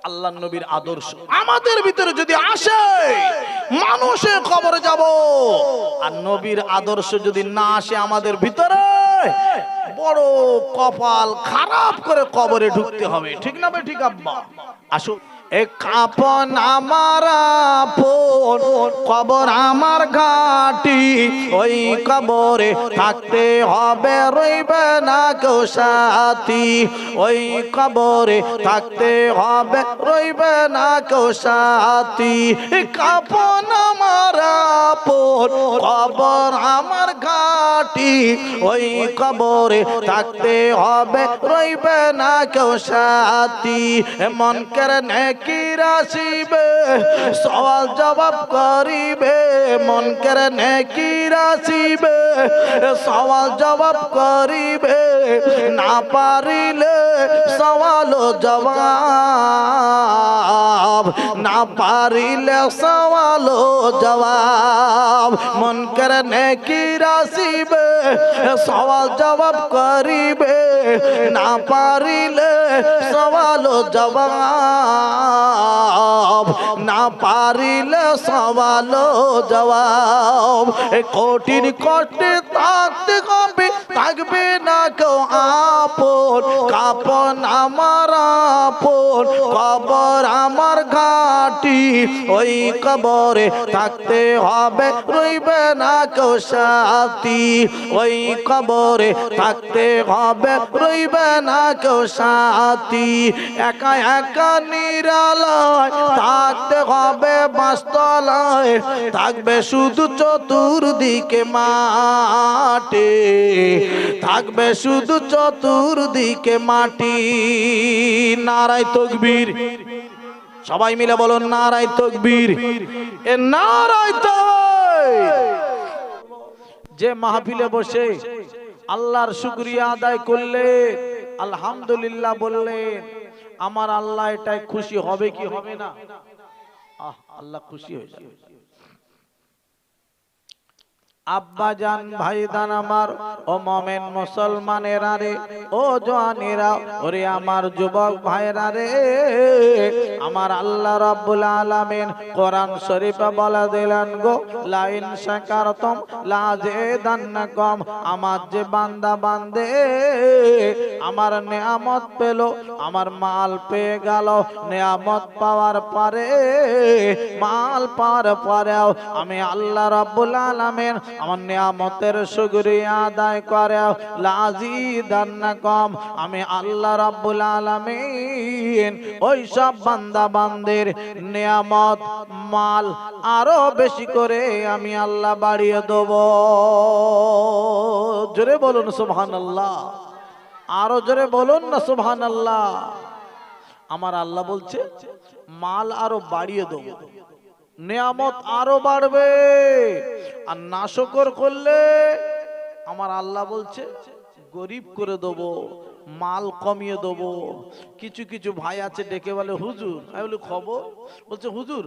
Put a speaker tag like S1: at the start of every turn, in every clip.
S1: আল্লাহ নবীর আদর্শ আমাদের ভিতরে যদি আসে, মানুষের কবরে যাব, আর নবীর আদর্শ যদি না আসে আমাদের ভিতরে, বড় কপাল খারাপ করে কবরে ঢুকতে হবে। ঠিক না ঠিক আব্বা? আসো, এক আপন আমার আপন, কবর আমার ঘাটি, ওই কবরে থাকতে হবে, রইবে না কেউ সাথী। ওই কবরে থাকতে হবে, রইবে না কেউ সাথী। এক আপন আমার আপন, কবর আমার ঘাটি, ওই কবরে থাকতে হবে, রইবে না কেউ সাথী। মন করে নেকির আসিবে, সওয়াল জবাব করিবে। মন করে নেকির আসিবে, সওয়াল জবাব করিবে। না পারিলে সওয়াল জবাব, না পারিলে সওয়াল জবাব। মন করে নেকির আসিবে, সওয়াল জবাব করিবে। না পারিলে সওয়াল জবাব, না পারিলে সওয়াল জবাব। কঠিন কষ্টে থাকতে হবে, থাকবে না কেউ আপন। কাপন আমার আপন, কবর আমার ঘাটি, ওই কবরে থাকতে হবে, রইবে না কেউ সাথী। ওই কবরে থাকতে হবে, রইবে না কেউ সাথী। একা একা নিরালয় থাকতে হবে, বাঁশতলায় থাকবে শুধু চতুর্দিকে মাটি, থাকবে শুধু চতুর্দিকে মাটি। নারায়ে তাকবীর, সবাই মিলে বলুন নারায়ে তাকবীর। এ নারায়ে তাকবীর। যে মাহফিলে বসে আল্লাহর শুকরিয়া আদায় করলে, আলহামদুলিল্লাহ বললেন, আমার আল্লাহ এটাই খুশি হবে কি হবে না? আল্লাহ খুশি হয়ে যাবে। আব্বা জান, ভাই দান আমার, ও মোমেন মুসলমানেরা রে, ও জওয়ানেরা, ওরে আমার যুবক ভাইরা রে, আমার আল্লাহ রাব্বুল আলামিন কোরআন শরীফে বলে দিলেন গো, লা ইন শাকারতুম লাযিদান্নাকুম। আমার যে বান্দা বান্দে আমার নিয়ামত পেল, আমার মাল পেয়ে গেল, নিয়ামত পাওয়ার পরে, মাল পাওয়ার পরেও আমি আল্লাহ রাব্বুল আলামিন আমার নিয়ামতের শুকরিয়া আদায় করে, লাযিদান্নাকুম, আমি আল্লাহ রাব্বুল আলামিন ওই সব বান্দা বান্দির নিয়ামত মাল আরো বেশি করে আমি আল্লাহ বাড়িয়ে দেব। জোরে বলুন সুবহানাল্লাহ, আরো জোরে বলুন না সুবহানাল্লাহ। আমার আল্লাহ বলছে মাল আরো বাড়িয়ে দেব, নিয়ামত আরো বাড়বে। আর নাশকর করলে আমার আল্লাহ বলছে গরিব করে দেব, মাল কমিয়ে দেব। কিছু কিছু ভাই আছে ডেকে বলে হুজুর, আমি বলি খবর? বলছে হুজুর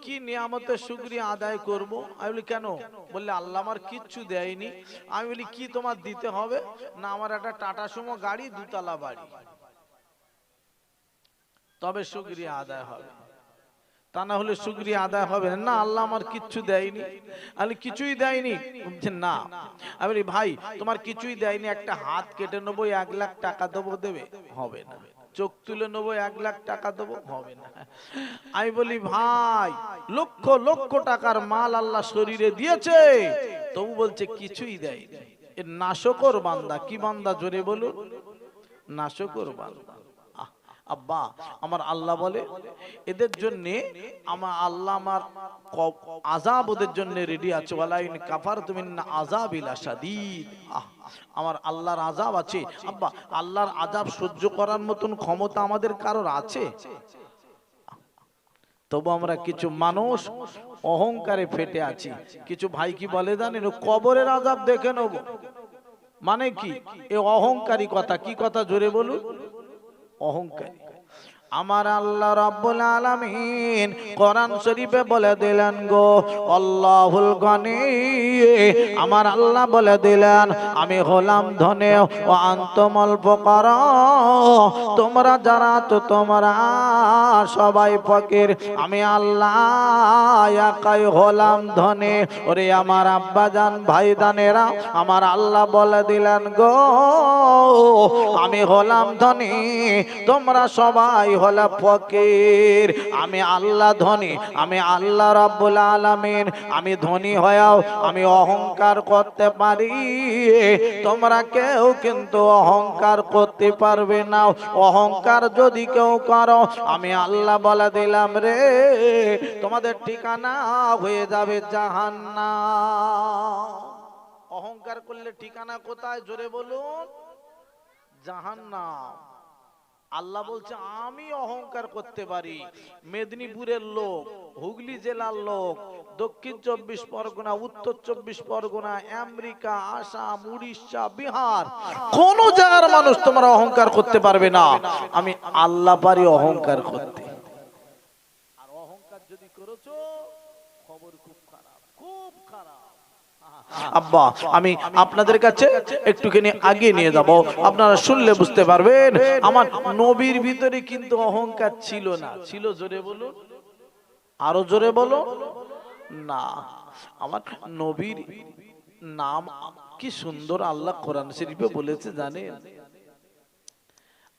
S1: কি নিয়ামতের শুকরিয়া আদায় করব। আমি বলি কেন? বললে আল্লাহ আমার কিচ্ছু দেয়নি। আমি বলি কি তোমার দিতে হবে? না, আমার একটা টাটা সুমো গাড়ি, দুতলা বাড়ি, তবে শুকরিয়া আদায় হবে, তা না হলে শুকরিয়া আদায় হবে না। আল্লাহ আমার কিচ্ছু দেয়নি। আমি কিছুই দেয়নি। বলছে না। আমি বলি ভাই তোমার কিছুই দেয়নি, একটা হাত কেটে নেবো 1 লাখ টাকা দেবো, দেবে? হবে না। চোখ তুলে নেবো 1 লাখ টাকা দেবো, হবে না। আমি বলি ভাই লক্ষ লক্ষ টাকার মাল আল্লাহ শরীরে দিয়েছে, তবু বলছে কিছুই দেয়নি। এ নাশকর বান্দা। কি বান্দা? জোরে বলুন, নাশকর বান্দা। আব্বা আমার আল্লাহ বলে এদের জন্য আমার আল্লাহ আমার আযাব ওদের জন্য রেডি আছে। ওয়ালাইন কাফারতুম ইন আযাবিল শাদীদ। আমার আল্লাহর আযাব আছে। আব্বা আল্লাহর আযাব সহ্য করার মতন ক্ষমতা আমাদের কারোর আছে? তবু আমরা কিছু মানুষ অহংকারে ফেটে আছি। কিছু ভাই কি বলে জানেন? কবরের আযাব দেখে নেব। মানে কি? এ অহংকারী কথা। কি কথা? জোরে বলুন। অহংকারী। আমার আল্লাহ রাব্বুল আলামিন কোরআন শরীফে বলে দিলেন গো আল্লাহুল গনি, আমার আল্লাহ বলে দিলেন আমি হলাম ধনী ও আনতুমুল ফুকারা, তোমরা যারা তো তোমরা সবাই ফকির, আমি আল্লাহ একাই হলাম ধনী। ওরে আমার আব্বাজান ভাইদানেরা, আমার আল্লাহ বলে দিলেন গো আমি হলাম ধনী, তোমরা সবাই হলো ফকির। আমি আল্লাহ ধনী, আমি আল্লাহ রাব্বুল আলামিন। আমি ধনী হয়েও আমি অহংকার করতে পারি, তোমরা কেউ কিন্তু অহংকার করতে পারবে না। অহংকার যদি কেউ করো, আমি আল্লাহ বলে দিলাম রে তোমাদের ঠিকানা হয়ে যাবে জাহান্নাম। অহংকার করলে ঠিকানা কোথায়? জোরে বলুন, জাহান্নাম। আল্লাহ বলছে আমি অহংকার করতে পারি। মেদিনীপুরের লোক, হুগলি জেলার লোক, দক্ষিণ 24 পরগনা, উত্তর 24 পরগনা, আমেরিকা, আসাম, উড়িষ্যা, বিহার, কোন জায়গার মানুষ তোমরা অহংকার করতে পারবে না। আমি আল্লাহ পারি অহংকার করতে। আর অহংকার যদি করেছো, খবর খুব খারাপ, খুব খারাপ। আব্বা আমি আপনাদের কাছে একটুখানি আগে নিয়ে যাব, আপনারা শুনলে বুঝতে পারবেন। আমার নবীর ভিতরে কিন্তু অহংকার ছিল না। ছিল? জোরে বলুন, আরো জোরে বলো না। আমার নবীর নাম কি সুন্দর আল্লাহ কোরআন শরীফে বলেছে জানেন?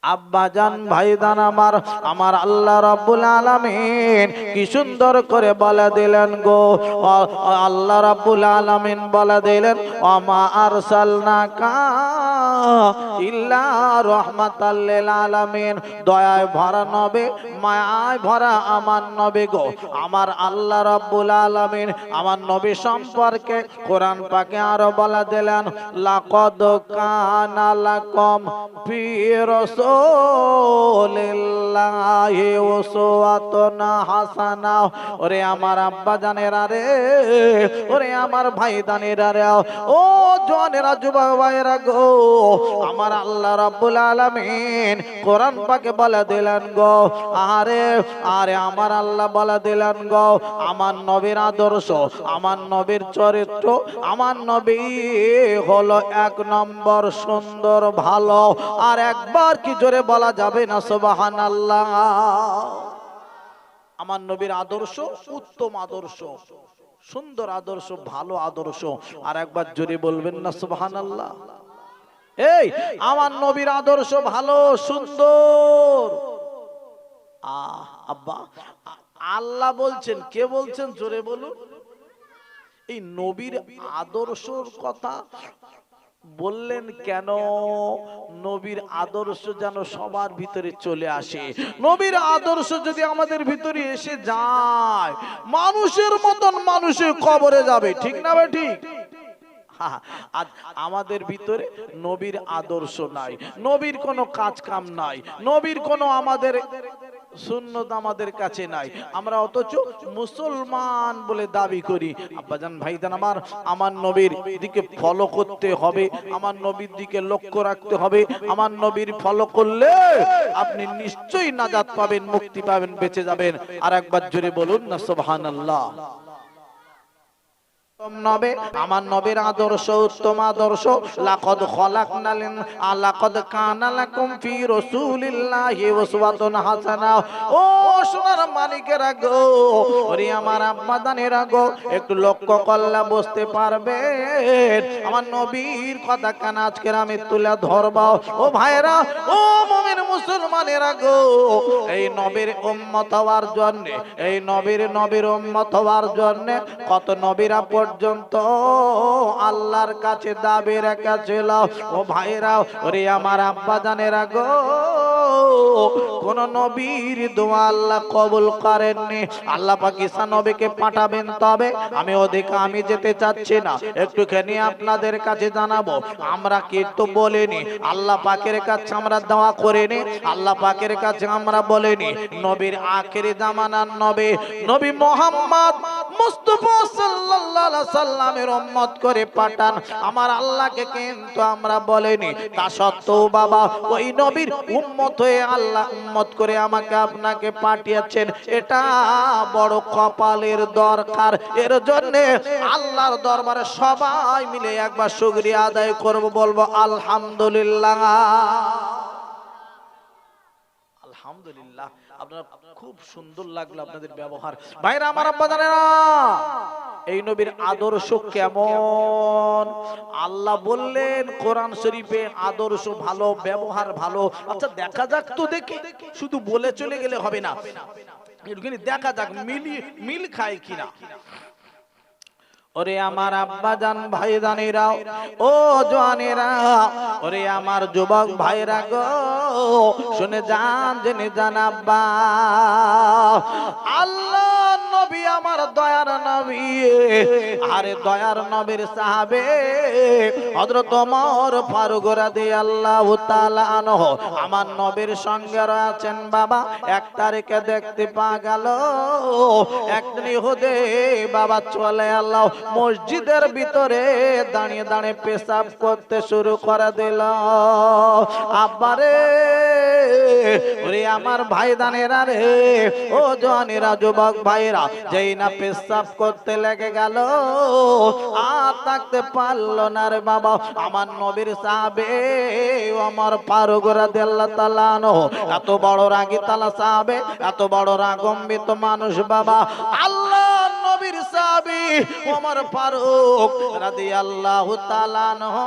S1: আব্বাজান ভাইদান আমার, আমার আল্লাহ রাব্বুল আলামিন কি সুন্দর করে বলে দিলেন গো, আল্লাহ রাব্বুল আলামিন বলে দিলেন ওমা আরসালনাকা ইল্লা রাহমাতাল লিল আলামিন। দয়ায় ভরা নবী, মায়ায় ভরা আমার নবী গো। আমার আল্লাহ রাব্বুল আলামিন আমার নবী সম্পর্কে কোরআন পাকে আরো বলে দিলেন লাকাদ কানা লাকুম ফি রাসূলিল্লাহি উসওয়াতুন হাসানা। ওরে আমার আব্বা জানেরা রে, ওরে আমার ভাই জানেরা রে, ও জওয়ানেরা, যুবক ভাইরা গো, আমার আল্লাহ রাব্বুল আলামিন কোরআন পাকে বলে দিলেন গো, আরে আরে আমার আল্লাহ বলে দিলেন গো আমার নবীর আদর্শ, আমার নবীর চরিত্র, আমার নবী হলো এক নম্বর সুন্দর ভালো। আর একবার কি জোরে বলা যাবে না সুবহানাল্লাহ? আমার নবীর আদর্শ উত্তম আদর্শ, সুন্দর আদর্শ, ভালো আদর্শ। আর একবার জোরে বলবেন না সুবহানাল্লাহ? এই আমার নবীর আদর্শ ভালো সুন্দর। আব্বা আল্লাহ বলছেন, কে বলছেন? জোরে বলুন। এই নবীর আদর্শর কথা বললেন কেন? নবীর আদর্শ যেন সবার ভিতরে চলে আসে। নবীর আদর্শ যদি আমাদের ভিতরে এসে যায়, মানুষের মতন মানুষের কবরে যাবে, ঠিক না ভাই? ঠিক। আজ আমাদের ভিতরে নবীর আদর্শ নাই, নবীর কোনো কাজ কাম নাই, নবীর কোনো আমাদের সুন্নত আমাদের কাছে নাই। আমরা অথচ মুসলমান বলে দাবি করি। আব্বাজান ভাইজান আমার, আমার নবীর দিকে ফলো করতে হবে, আমার নবীর দিকে লক্ষ্য রাখতে হবে। আমার নবীর ফলো করলে আপনি নিশ্চয়ই নাজাত পাবেন, মুক্তি পাবেন, বেঁচে যাবেন। আর একবার জোরে বলুন না সুবহানাল্লাহ। আমার নবীর আদর্শ উত্তম আদর্শ। লাকাদ খালাকনাল লাকাদ কানা লাকুম ফি রাসূলিল্লাহি উসওয়াতুন হাসানা। ও সোনার মালিকেরা গো, ওরে আমার আম্মাদানেরা গো, একটু লক্ষ্য করলে বুঝতে পারবে আমার নবীর কথা কেন আজকে আমি তুলে ধরব। ও ভাইরা, ও মুমিন মুসলমানেরা গো, এই নবীর উম্মত হওয়ার জন্য, এই নবীর উম্মত হওয়ার জন্য কত নবীরা পর্যন্ত আল্লাহর কাছে দাবি রেখেছিল। ও ভাইরা, ওরে আমার আব্বা জানেরা গো, কোন নবীর দোয়া আল্লাহ কবুল করেননি। আল্লাহ পাক ঈসা নবীকে পাঠাবেন, তবে আমি ওদিকে আমি যেতে চাচ্ছি না। একটুখানি আপনাদের কাছে জানাবো, আমরা কিন্তু বলিনি আল্লাহ পাকের কাছে আমরা দোয়া করিনি, আল্লাহ পাকের কাছে আমরা বলিনি নবীর আখেরি জামানার নবী, নবী মুহাম্মদ মুস্তাফা সাল্লাল্লাহু আলাইহি সাল্লামের উম্মত করে পাঠান, আমার আল্লাহকে কিন্তু আমরা বলিনি। তা সত্ত্বেও বাবা ওই নবীর উম্মত হয়ে আল্লাহ উম্মত করে আমাকে আপনাকে পাঠিয়েছেন, এটা বড় কপালের দরকার। এর জন্য আল্লাহর দরবারে সবাই মিলে একবার শুকরিয়া আদায় করব, বলবো আলহামদুলিল্লাহ। আলহামদুলিল্লাহ। আপনারা খুব সুন্দর লাগলো আপনাদের ব্যবহার। ভাইরা আমার, আব্বা জানেরা, এই নবীর আদর্শ কেমন আল্লাহ বললেন কোরআন শরীফে, আদর্শ ভালো, ব্যবহার ভালো। আচ্ছা দেখা যাক তো, দেখি শুধু বলে চলে গেলে হবে না, এখানে দেখা যাক মিল খায় কিনা। ওরে আমার আব্বা জান ভাইজানেরা, ও জওয়ানেরা, ওরে আমার যুবক ভাইরা গো, শুনে যান, জেনে যান আব্বা, আল্লাহ নবী আমার দয়ার নবী, আরে দয়ার নবীর সাহাবে হযরত ওমর ফারুক রাদিয়াল্লাহু তাআলা আনহু আমার নবীর সঙ্গে রয়েছেন বাবা। এক তারিখে দেখতে পাওয়া গেল একদিন ইহুদে বাবা চলে আল্লাহ মসজিদের ভিতরে দাঁড়িয়ে দাঁড়িয়ে পেশাব করতে শুরু করে দিল। আব্বারে, ওরে আমার ভাইদানেরা রে, ও জওয়ানেরা, যুবক ভাইরা, যেই না পেশাব করতে লেগে গেল আর থাকতে পারলো না রে বাবা। আমার নবীর সাহাবে ওমর ফারুক রাদিয়াল্লাহু তাআলা আনহু, এত বড় রাগী তালা সাহাবে, এত বড় রাগম্বিত মানুষ বাবা, আল্লাহ নবীর সাহাবী ওমর ফারুক রাদিয়াল্লাহু তাআলা আনহু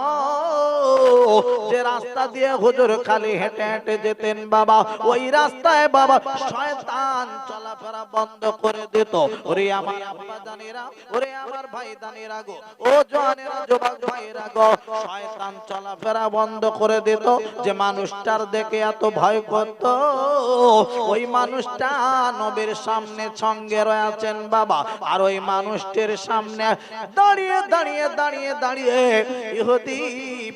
S1: যে রাস্তা দিয়ে হুজুর খালি হেঁটে হেঁটে যেতেন বাবা, ওই রাস্তায় বাবা শয়তান চলাফেরা বন্ধ করে দিত। ওরে আমার আব্বা জানেরা, ওরে আমার ভাই জানেরা গো, ও জওয়ানেরা, যুবক ভাইরা গো, শয়তান চলাফেরা বন্ধ করে দিত। যে মানুষটার দেখে এত ভয় করত, ওই মানুষটা নবীর সামনে সঙ্গে রয়েছেন বাবা, আর ওই মানুষটির সামনে দাঁড়িয়ে দাঁড়িয়ে দাঁড়িয়ে দাঁড়িয়ে ইহুদি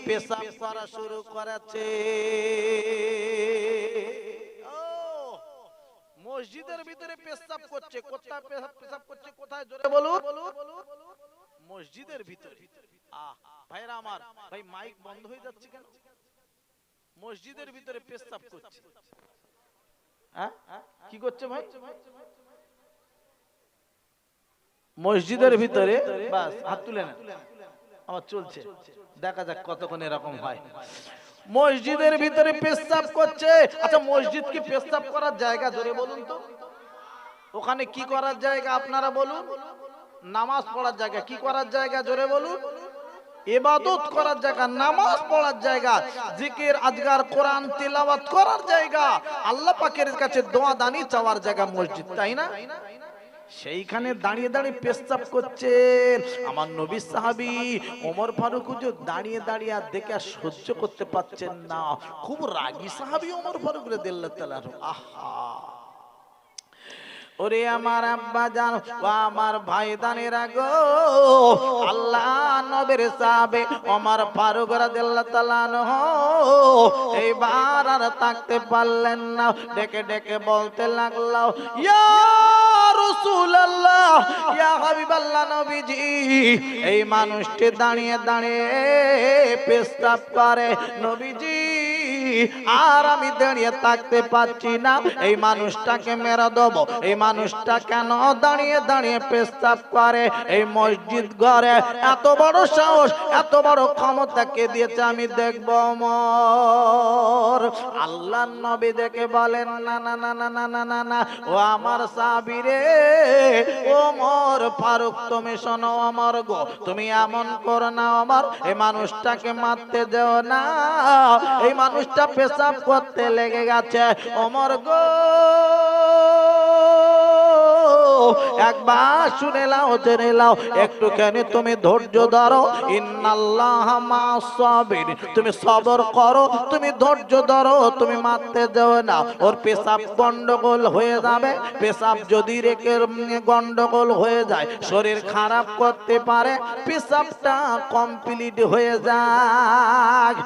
S1: পেশাব করা শুরু করেছে। মসজিদের ভিতরে পেশাব করছে, কোথায় পেশাব করছে, কোথায় জোরে বলুন, মসজিদের ভিতরে। ভাইরা আমার, ভাই মাইক বন্ধ হয়ে যাচ্ছে কেন? মসজিদের ভিতরে পেশাব করছে। কি করছে ভাই? মসজিদের ভিতরে, বাস হাত তুলে না, আমার চলছে, দেখা যাক কতক্ষণ এরকম হয়। মসজিদের ভিতরে পেশাব করছে। আচ্ছা মসজিদ কি পেশাব করার জায়গা? জোরে বলুন তো, ওখানে কি করার জায়গা আপনারা বলুন? নামাজ পড়ার জায়গা। কি করার জায়গা? জোরে বলুন। ইবাদত করার জায়গা, নামাজ পড়ার জায়গা, জিকির আজগার কোরআন তিলাওয়াত করার জায়গা, আল্লাহ পাকের কাছে দোয়া দানি চাওয়ার জায়গা মসজিদ, তাই না? সেইখানে দাঁড়িয়ে দাঁড়িয়ে পেশাব করছেন আমার নবী সাহাবী ওমর ফারুক হুজুর, দাঁড়িয়ে দাঁড়িয়ে আর দেখে আর সহ্য করতে পারছেন না। খুব রাগী সাহাবী ওমর ফারুক রাদিয়াল্লাহু তাআলা। আহা, ওরে আমার আব্বা জান, ও আমার ভাইদানেরা গো, আল্লাহ নবীর সাহাবে ওমর ফারুক রাদিয়াল্লাহু তাআলা আনহু এইবার আর থাকতে পারলেন না, ডেকে ডেকে বলতে লাগলো, ইয়া রাসূলুল্লাহ, ইয়া হাবিবাল্লাহ, নবীজি, এই মানুষটি দাঁড়িয়ে দাঁড়িয়ে পেশাব করে নবীজি, আর আমি দাঁড়িয়ে থাকতে পারছি না, এই মানুষটাকে মেরে দেবো। এই মানুষটা কেন দাঁড়িয়ে দাঁড়িয়ে পেশাব করে? এই মসজিদ ঘরে এত বড় সাহস, এত বড় ক্ষমতা কে দিয়েছে আমি দেখবো। ওমর, আল্লাহর নবী দেখে বলেন, না না না না না না না না, ও আমার সাহাবী রে, ওমর ফারুক, তুমি শোনো ওমর গো, তুমি এমন করো না ওমর, এই মানুষটাকে মারতে যেও না, এই মানুষটা পেশাব করতে লেগে গেছে। ওমর গো, একবার শুনে নাও, জেনে নাও, একটুখানি তুমি ধৈর্য ধরো। ইন্নাল্লাহা মা'আস সাবির, তুমি সবর করো, তুমি ধৈর্য ধরো, তুমি মারতে যাও না। ওর পেশাব গন্ডগোল হয়ে যাবে, পেশাব যদি রেখে গন্ডগোল হয়ে যায় শরীর খারাপ করতে পারে, পেশাবটা কমপ্লিট হয়ে যায়।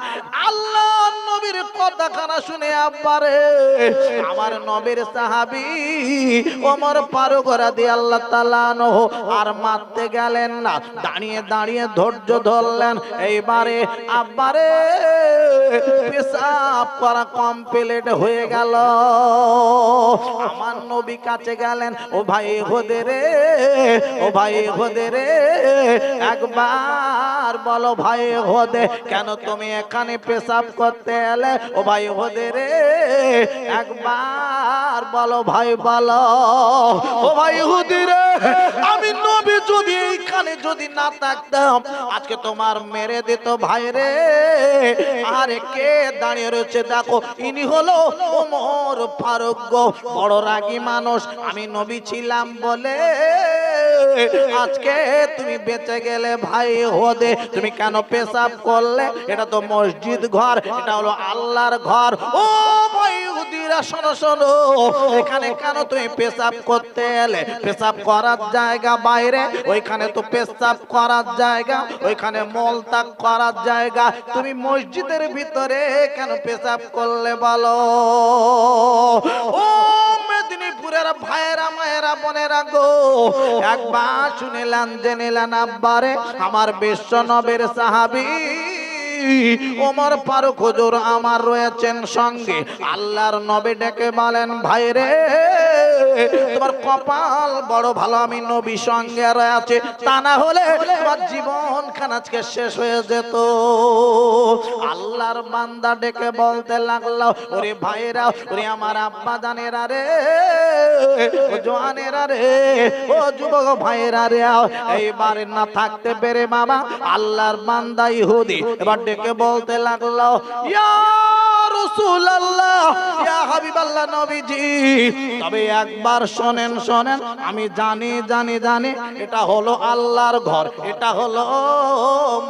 S1: আল্লাহ নবীর কথাখানা শুনে আব্বারে আমার নবীর সাহাবী ওমর ফারুক রাদিয়াল্লাহু রাদিয়াল্লাহু তাআলা আনহু আর মারতে গেলেন না, দাঁড়িয়ে দাঁড়িয়ে ধৈর্য ধরলেন। এইবারে আব্বারে পেশাব করা কমপ্লিট হয়ে গেল। আমার নবী কাছে গেলেন, ও ভাই হোদে রে, ও ভাই হোদে রে, একবার বলো ভাই হোদে, কেন তুমি এখানে পেশাব করতে এলে? ও ভাই হোদে রে, একবার বলো ভাই বলো। ও ভাই হোদে রে, আমি নবী যদি এইখানে যদি না থাকতাম আজকে তোমার মেরে দিত ভাই রে। আরে কে দাঁড়িয়ে রয়েছে দেখো, ইনি হলো ওমর ফারুক গো, বড় রাগী মানুষ। আমি নবী ছিলাম বলে আজকে তুমি বেঁচে গেলে ভাই হোদে। তুমি কেন পেশাব করলে? এটা তো মসজিদ ঘর, এটা হলো আল্লাহর ঘর। ও ভাই হুদিরা শোনো শোনো, এখানে কেন তুমি পেশাব করতে এলে? পেশাব করার জায়গা বাইরে, ওইখানে তো পেশাব করার জায়গা, ওইখানে মলত্যাগ করার জায়গা। তুমি মসজিদের ভিতরে কেন পেশাব করলে বলো? ও মেদিনীপুরের ভাইয়েরা মায়েরা বোনেরা গো, একবার শুনিলেন জেনিলেন আব্বারে, আমার বিশ্ব নবীর সাহাবী ওমর ফারুক হুজুর আমার রয়েছেন সঙ্গে। আল্লাহর নবী ডেকে বলেন, ভাই রে তোমার কপাল বড় ভালো, আমি নবী সঙ্গে রয়েছে, তা না হলে তোমার জীবন খান আজকে শেষ হয়ে যেত। আল্লাহর বান্দা ডেকে বলতে লাগলো, ওরে ভাইরা, ওরে আমার আব্বা জানেরা রে, ও জওয়ানেরা রে, ও যুবক ভাইরা রে, এইবার না থাকতে পেরে বাবা আল্লাহর বান্দা ইহুদি এবার ডেকে বলতে লাগলো, ইয়া রাসূলুল্লাহ, ইয়া হাবিবাল্লাহ নবীজি, তবে একবার শোনেন শোনেন, আমি জানি জানি জানি এটা হলো আল্লাহর ঘর, এটা হলো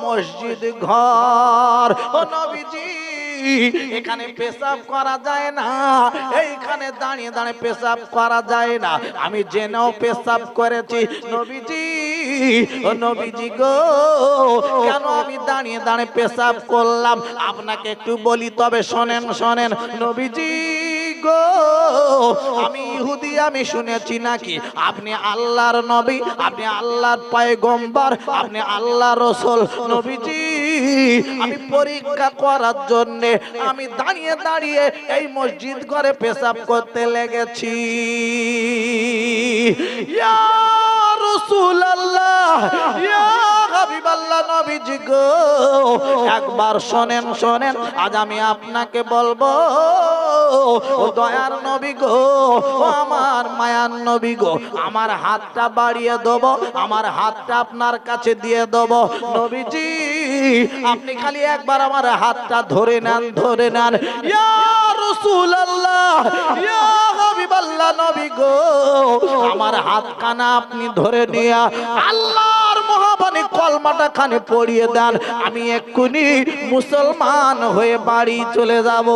S1: মসজিদ ঘর। ও নবীজি, এখানে পেশাব করা যায় না, এইখানে দাঁড়িয়ে দাঁড়িয়ে পেশাব করা যায় না। আমি জেনেও পেশাব করেছি নবীজি। ও নবীজি গো, কেন আমি দাঁড়িয়ে দাঁড়িয়ে পেশাব করলাম আপনাকে একটু বলি, তবে শোনেন শোনেন নবীজি গো, আমি ইহুদি, আমি শুনেছি নাকি আপনি আল্লাহর নবী, আপনি আল্লাহর পয়গম্বর, আপনি আল্লাহর রাসূল। নবীজি, আমি পরীক্ষা করার জন্য আমি দাঁড়িয়ে দাঁড়িয়ে এই মসজিদ ঘরে পেশাব করতে লেগেছি। ইয়া রাসূলুল্লাহ, ইয়া হাবিবাল্লাহ নবীজি গো, একবার শোনেন শোনেন, আজ আমি আপনাকে বলবো, ও দয়ার নবী গো, ও আমার মায়ার নবী গো, আমার হাতটা বাড়িয়ে দেবো, আমার হাতটা আপনার কাছে দিয়ে দেবো। নবীজি, আপনি খালি একবার আমার হাতটা ধরে নেন, ধরে নেন। ইয়া রাসূলুল্লাহ, ইয়া হাবিবাল্লাহ নবী গো, আমার হাত কানা আপনি ধরে নিয়া আল্লাহর মহাবাণী কলমাটা খানে পড়িয়ে দেন, আমি এক্ষুনি মুসলমান হয়ে বাড়ি চলে যাব।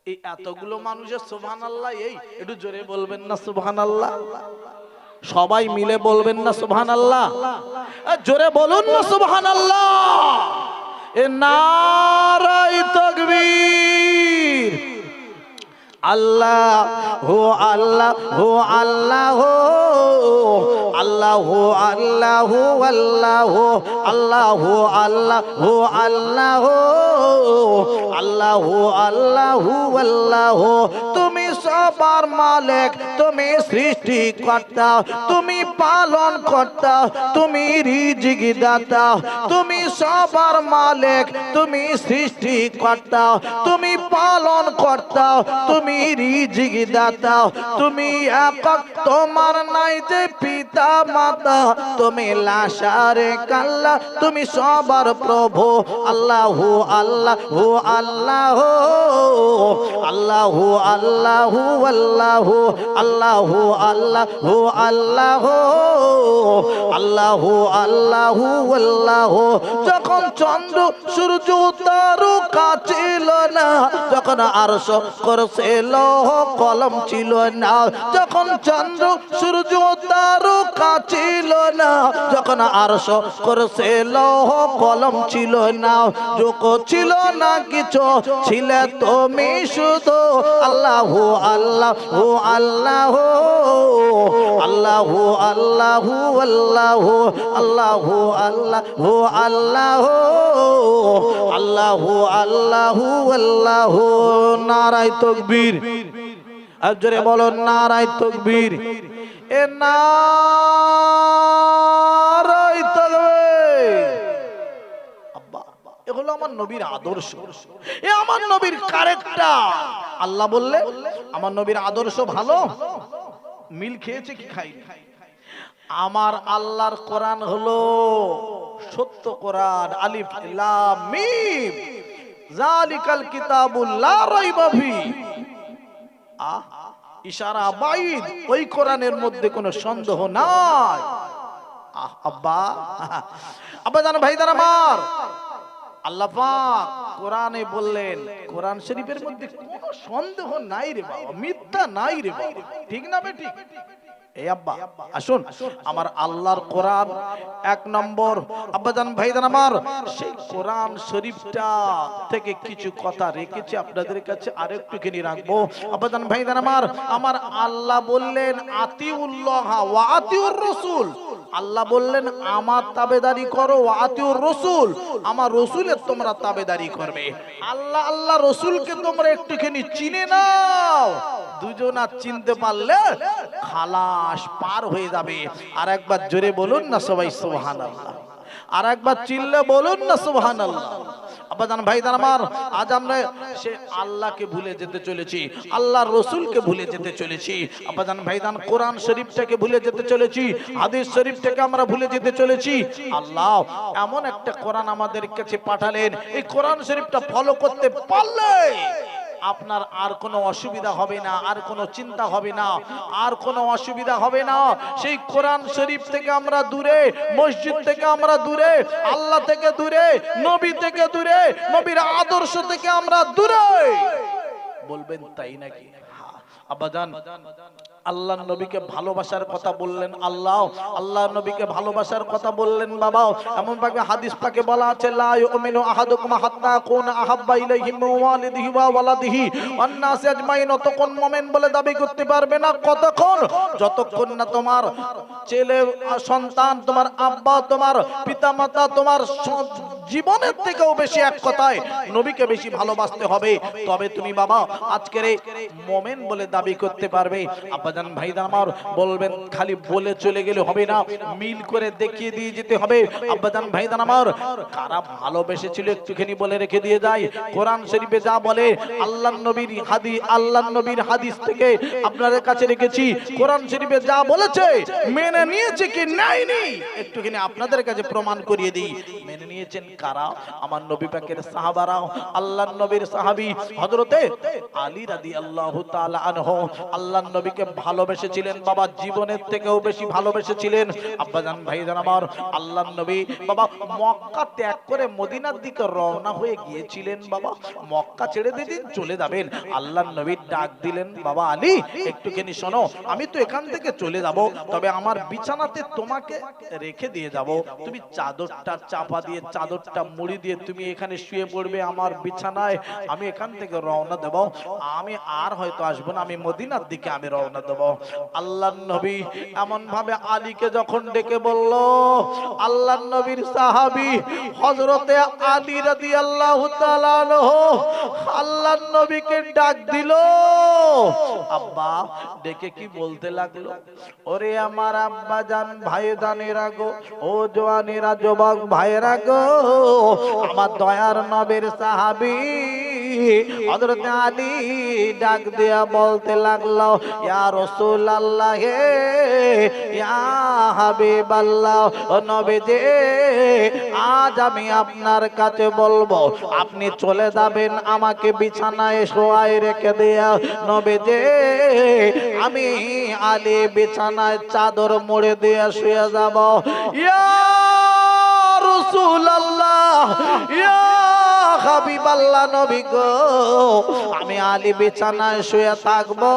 S1: এই এতগুলো মানুষের সুবহানাল্লাহ, এই একটু জোরে বলবেন না সুবহানাল্লাহ? সবাই মিলে বলবেন না সুবহানাল্লাহ? জোরে বলুন না সুবহানাল্লাহ? এ নারায়ে তাকবীর। আল্লাহ হো আল্লাহ হো আল্লাহ হো আল্লাহ হো আল্লাহ হো আল্লাহ হো আল্লাহ হো আল্লাহ হো আল্লাহ হো আল্লাহ হো আল্লাহ হো আল্লাহ হো। তুমি সবার মালিক, তুমি সৃষ্টিকর্তা, তুমি পালন কর্তা, তুমি রিজিক দাতা। তুমি সবার মালিক, তুমি সৃষ্টিকর্তা, তুমি পালন কর্তা, তুমি রিজিক দাতা। তুমি একক, তোমার নাই যে পিতা মাতা, তুমি লাশারে কাল্লা, তুমি সবার প্রভু। আল্লাহ আল্লাহ আল্লাহ আল্লাহ আল্লাহ আল্লাহ আল্লাহ আল্লাহ আল্লাহ আল্লাহ আল্লাহ। যখন চন্দ্র সূর্য তারকা ছিল না, যখন আরশ করছিল কলম ছিল না, যখন চন্দ্র সূর্য তারকা ছিল না, যখন আরশ করছে লৌহ কলম ছিল না, যুগ ছিল না কিছু, ছিলে তুমি শুধু। আল্লাহু আল্লাহু আল্লাহু আল্লাহু আল্লাহু আল্লাহু আল্লাহু আল্লাহু আল্লাহু আল্লাহু আল্লাহু আল্লাহু। নারায়ে তাকবীর। আর জোরে বলো নারায়ে তাকবীর। এ নারায়ে তাকবীর। আব্বা, এগুলো আমার নবীর আদর্শ, এ আমার নবীর ক্যারেক্টার। আল্লাহ বললে আমার নবীর আদর্শ ভালো, মিল খেয়েছে কি খাইনি? আমার আল্লাহর কোরআন হলো সত্য কোরআন, আলিফ লাম মিম, যালিকাল কিতাবুল লা রাইবা ফি। ইশারা বাইদ, ওই কোরআনের মধ্যে কোনো সন্দেহ নাই। আব্বা, আব্বা জান, ভাইদার আমার, আল্লাহ পাক কোরআনে বললেন, কোরআন শরীফের মধ্যে কোনো সন্দেহ নাই রে বাবা, মিথ্যা নাই রে বাবা, ঠিক না বেঠিক? এই আব্বা আসুন, আমার আল্লাহর কোরআন এক নম্বর। আব্বাজান ভাইজান আমার, সেই কোরআন শরীফটা থেকে কিছু কথা রেখেছি আপনাদের কাছে, আরেকটুখানি রাখবো। আব্বাজান ভাইজান আমার, আমার আল্লাহ বললেন আতিউল্লাহ ওয়া আতিউর রাসূল। আল্লাহ বললেন আমার তাবেদারি করো, ওয়া আতিউর রাসূল, আমার রাসূলের তোমরা তাবেদারি করবে। আল্লাহ আল্লাহ রাসূলকে তোমরা একটুখানি চিনে নাও, দুজনা চিনতে পারলে খালাস, পার হয়ে যাবে। আর একবার জোরে বলুন না সবাই সুবহানাল্লাহ, আর একবার চিল্লে বলুন না সুবহানাল্লাহ। আব্বাজান ভাইজান আমার, আজ আমরা সে আল্লাহকে ভুলে যেতে চলেছি, আল্লাহর রাসূলকে ভুলে যেতে চলেছি। আব্বাজান ভাইজান, কোরআন শরীফটাকে ভুলে যেতে চলেছি, হাদিস শরীফটাকে আমরা ভুলে যেতে চলেছি। আল্লাহ এমন একটা কোরআন আমাদের কাছে পাঠালেন, এই কোরআন শরীফটা ফলো করতে পারলে আপনার আর কোনো অসুবিধা হবে না, আর কোনো চিন্তা হবে না, আর কোনো অসুবিধা হবে না। সেই কোরআন শরীফ থেকে আমরা দূরে, মসজিদ থেকে আমরা দূরে, আল্লাহ থেকে দূরে, নবী থেকে দূরে, নবীর আদর্শ থেকে আমরা দূরে। বলবেন তাই নাকি? আব্বাজান, আল্লাহর নবীকে ভালোবাসার কথা বললেন আল্লাহ, আল্লাহর নবীকে ভালোবাসার কথা বললেন বাবা। এমন ভাবে হাদিস পাকে বলা আছে, লা ইউমিনু আহাদুকুম হাত্তা কুনা আহাব্বা ইলাইহি মিন ওয়ালিদিহি ওয়া ওয়ালাদিহি ওয়ান নাস আজমাইন। ততক্ষণ মুমিন বলে দাবি করতে পারবে না, কতক্ষণ? যতক্ষণ না তোমার ছেলে সন্তান, তোমার আব্বা, তোমার পিতামাতা, তোমার জীবনের থেকেও বেশি, এক কথায় নবীকে বেশি ভালোবাসতে হবে, তবে তুমি বাবা আজকের এই মুমিন বলে দাবি করতে পারবে। আব্বাজান ভাইজান আমার, বলবেন খালি বলে চলে গেলে হবে না, মিল করে দেখিয়ে দিয়ে যেতে হবে। আব্বাজান ভাইজান আমার, কারা ভালোবেসেছিল একটুখানি বলে রেখে দিয়ে যায়। কোরআন শরীফে যা বলে, আল্লাহর নবীর হাদিস, আল্লাহর নবীর হাদিস থেকে আপনাদের কাছে রেখেছি। কোরআন শরীফে যা বলেছে মেনে নিয়েছে কি নাইনি, একটুখানি আপনাদের কাছে প্রমাণ করিয়ে দিই। মেনে নিয়েছেন কারা? আমার নবী পাকের সাহাবারা, আল্লাহর নবীর সাহাবী হযরতে আলী রাদিয়াল্লাহু তাআলা আনহু আল্লাহর নবীকে ভালোবেসেছিলেন বাবা, জীবনের থেকেও বেশি ভালোবেসেছিলেন। আব্বাজান ভাইজান আমার, আল্লাহর নবী বাবা মক্কা ত্যাগ করে মদিনার দিকে রওনা হয়ে গিয়েছিলেন বাবা। মক্কা ছেড়ে দিন চলে যাবেন, আল্লাহর নবী ডাক দিলেন, বাবা আলী একটুখানি শোনো, আমি তো এখান থেকে চলে যাব, তবে আমার বিছানাতে তোমাকে রেখে দিয়ে যাব, তুমি চাদরটা চাপা দিয়ে, চাদরটা মুড়ি দিয়ে তুমি এখানে শুয়ে পড়বে আমার বিছানায়, আমি এখান থেকে রওনা দেব, আমি আর হয়তো আসবো না, আমি মদিনার দিকে আমি রওনা দেব। আল্লাহর নবী এমন ভাবে আলীকে যখন ডেকে বলল, আল্লাহর নবীর সাহাবী হযরতে আলী রাদিয়াল্লাহু তাআলা আনহু আল্লাহর নবীকে ডাক দিল, আব্বা ডেকে কি বলতে লাগলো, ওরে আমার আব্বা জান, ভাই জানেরা গো, ও জওয়ানেরা, যুবক ভাইরা গো, আমার দয়ার নবীর সাহাবী হযরতে আলী ডাক দিয়া বলতে লাগলো, ইয়া রাসূলুল্লাহ হে, ইয়া হাবিবাল্লাহ, ও নবীজি আজ আমি আপনার কাছে বলবো, আপনি চলে যাবেন আমাকে বিছানায় শোয়াই রেখে দিয়া, নবীজি আমি আলী বিছানায় চাদর মুড়ে দিয়ে শুয়ে যাব। ইয়া রাসূলুল্লাহ, ইয়া হাবিবাল্লাহ নবী গো, আমি আলী বিছানায় শুয়ে থাকবো,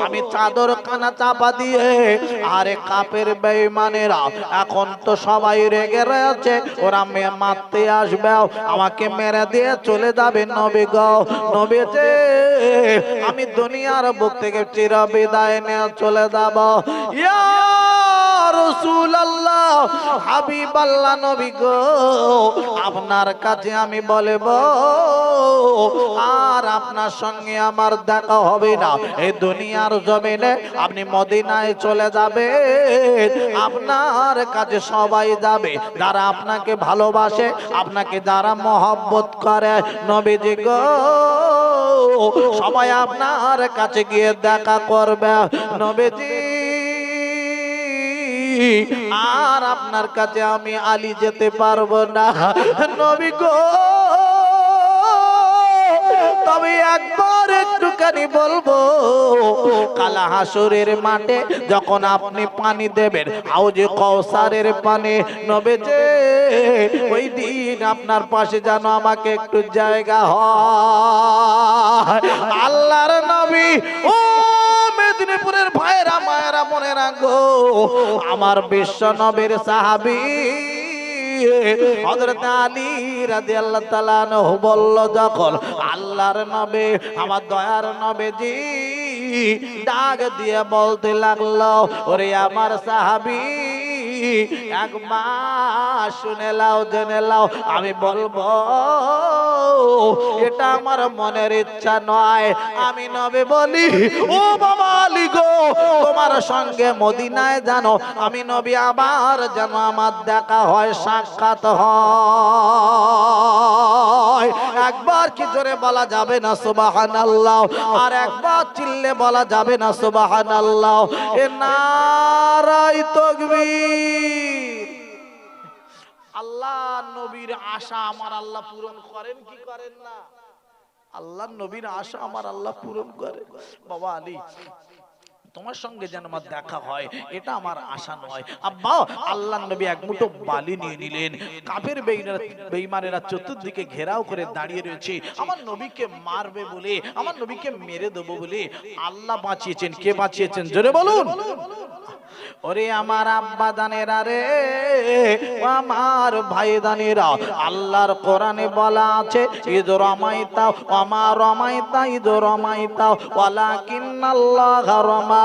S1: আমি চাদর কানা চাপা দিয়ে। আরে কাফের বেঈমানেরা এখন তো সবাই রেগে রয়েছে, ওরা মারতে আসবে, আমাকে মেরে দিয়ে চলে যাবে নবী গো। নবী যে আমি দুনিয়ার বুক থেকে চির বিদায় নিয়ে চলে যাব। ইয়া রাসূলুল্লাহ হাবিবাল্লাহ নবী গো, আপনার কাছে আমি বলবো আর আপনার সঙ্গে আমার দেখা হবে না এই দুনিয়ার জমিনে। আপনি মদিনায় চলে যাবে, আপনার কাছে সবাই যাবে যারা আপনাকে ভালোবাসে, আপনাকে যারা মহব্বত করে। নবীজি গো, সবাই আপনার কাছে গিয়ে দেখা করবে নবীজি। আর আপনার কাছে আমি আলী যেতে পারবো না নবী গো। তবে একবার একটুখানি বলবো, কালা হাসরের মাঠে যখন আপনি পানি দেবেন হাউজে কাউসারের পানি, নবী যে ওই দিন আপনার পাশে যেন আমাকে একটু জায়গা হয়। আল্লাহর নবী ও মেদিনীপুরের ভাইরা মায়েরা বোনেরা গো, আমার বিশ্ব নবীর সাহাবী হযরত আলী রাদিয়াল্লাহু তাআলা আনহু বলল, যখন আল্লাহর নবী আমার দয়ার নবীজি ডাক দিয়ে বলতে লাগলো, ওরে আমার সাহাবী একবার শুনে লাও, জেনে লাও, আমি বলবো এটা আমার মনের ইচ্ছা নয়। আমি নবী বলি, ও বাবা আলী গো, তোমার সঙ্গে মদিনায় জানো আমি নবী আবার যেন আমার দেখা হয়, সাক্ষাৎ হয়। একবার কি জোরে বলা যাবে না সুবহানাল্লাহ? আর একবার চিল্লে বলা যাবে না সুবহানাল্লাহ? এ নারায়ে তাকবীর। আল্লাহ নবীর আশা আমার আল্লাহ পূরণ করেন কি করেন না? আল্লাহ নবীর আশা আমার আল্লাহ পূরণ করে। বাবা আলী, তোমার সঙ্গে যেন আমার দেখা হয় এটা আমার আশা নয়। আব্বা, আল্লাহ নবী এক মুঠো বালি নিয়ে নিলেন। কাফের বেঈমানেরা চতুর্দিকে ঘেরাও করে দাঁড়িয়ে রয়েছে, আমার নবীকে মারবে বলে, আমার নবীকে মেরে দেবো বলে। আল্লাহ বাঁচিয়েছেন। কে বাঁচিয়েছেন জোরে বলুন। ওরে আমার আব্বা দানেরা রে, আমার ভাই দানেরা, আল্লাহর কোরআনে বলা আছে, ইদ রামাইতা ওমা রামাইতা ইদ রামাইতা ওয়ালাকিন্নাল্লাহ রামা।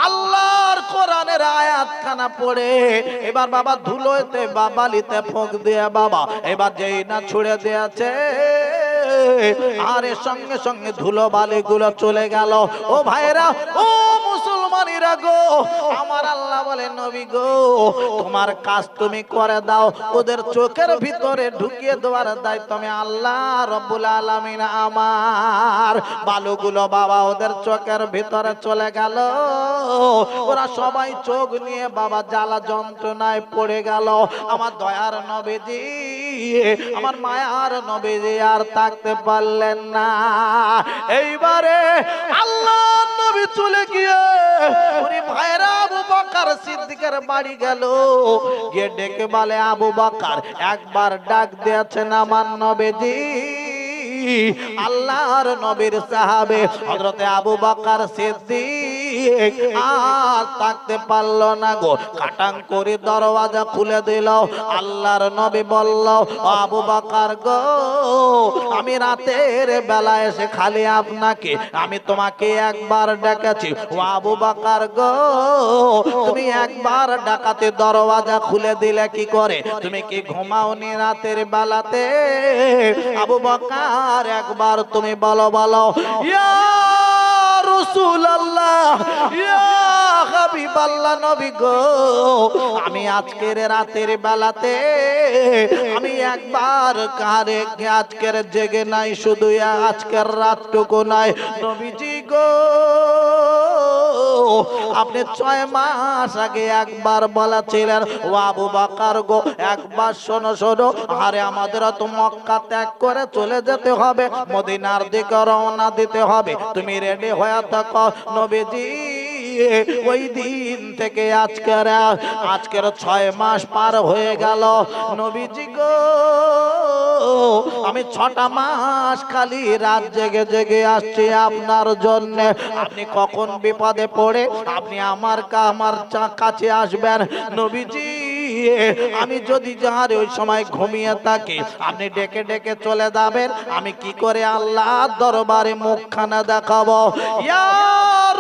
S1: আল্লাহর কোরআনের আয়াতখানা পড়ে এবার বাবা ধুলোতে বাবালিতে ফোঁক দিয়ে বাবা এবার যেই না ছুড়ে দিয়েছে, আরে সঙ্গে সঙ্গে ধুলো বালি গুলো চলে গেল। ও ভাইরা, ও মুসলমানেরা গো, আমার আল্লাহ বলে নবী গো, তোমার কাজ তুমি করে দাও, ওদের চোখের ভিতরে ঢুকিয়ে দেওয়ার দায়িত্ব আমি আল্লাহ রব্বুল আলামিন। আমার বালুগুলো বাবা ওদের চোখের ভিতরে চলে গেল, ওরা সবাই চোখ নিয়ে বাবা জ্বালা যন্ত্রণায় পড়ে গেল। আমার দয়ার নবীজি, আমার মায়ার নবীজি আর থাকতে পারলেন না। এইবারে আল্লাহ নবী চলে গিয়ে ওরে ভাইরা আবু বকর সিদ্দিকের বাড়ি গেল, গিয়ে ডেকে বলে, আবু বকর একবার ডাক দিয়েছেন আমার নবীজি। আল্লাহর নবীর সাহাবে হযরত আবু বকর সিদ্দিক আর থাকতে পারল না গো, কাটাং করে দরওয়াজা খুলে দিল। আল্লাহর নবী বলল, আবু বকর গো, আমি রাতের বেলা এসে খালি আপনাকে, আমি তোমাকে একবার ডেকেছি। ও আবু বকর গো, তুমি একবার ডাকাতে দরওয়াজা খুলে দিলে কি করে? তুমি কি ঘুমাওনি রাতের বেলাতে? আবু বকর একবার তুমি বলো, বলো ইয়া রাসূলুল্লাহ, ইয়া হাবিবাল্লাহ নবী গো, আমি আজকের রাতের বেলাতে আমি একবার কারে আজকের জেগে নাই, শুধু আজকের রাতটুকু নাই নবীজি গো, আপনি 6 মাস আগে একবার বলেছিলেন, ও আবু বকর গো একবার শোনো শোনো, আরে আমাদের তো মক্কা ত্যাগ করে চলে যেতে হবে, মদিনার দিকে রওনা দিতে হবে, তুমি রেডি হয়ে থাকো। নবীজি ওই দিন থেকে আজকের 6 মাস পার হয়ে গেল নবীজি গো, আমি 6টা মাস খালি রাত জেগে জেগে আসছি আপনার জন্য। আপনি কখন বিপদে পড়ে আপনি আমার কাছে আসবেন নবীজি, আমি যদি যার ওই সময় ঘুমিয়ে থাকি আপনি ডেকে ডেকে চলে যাবেন, আমি কি করে আল্লাহর দরবারে মুখখানা দেখাবো? ইয়া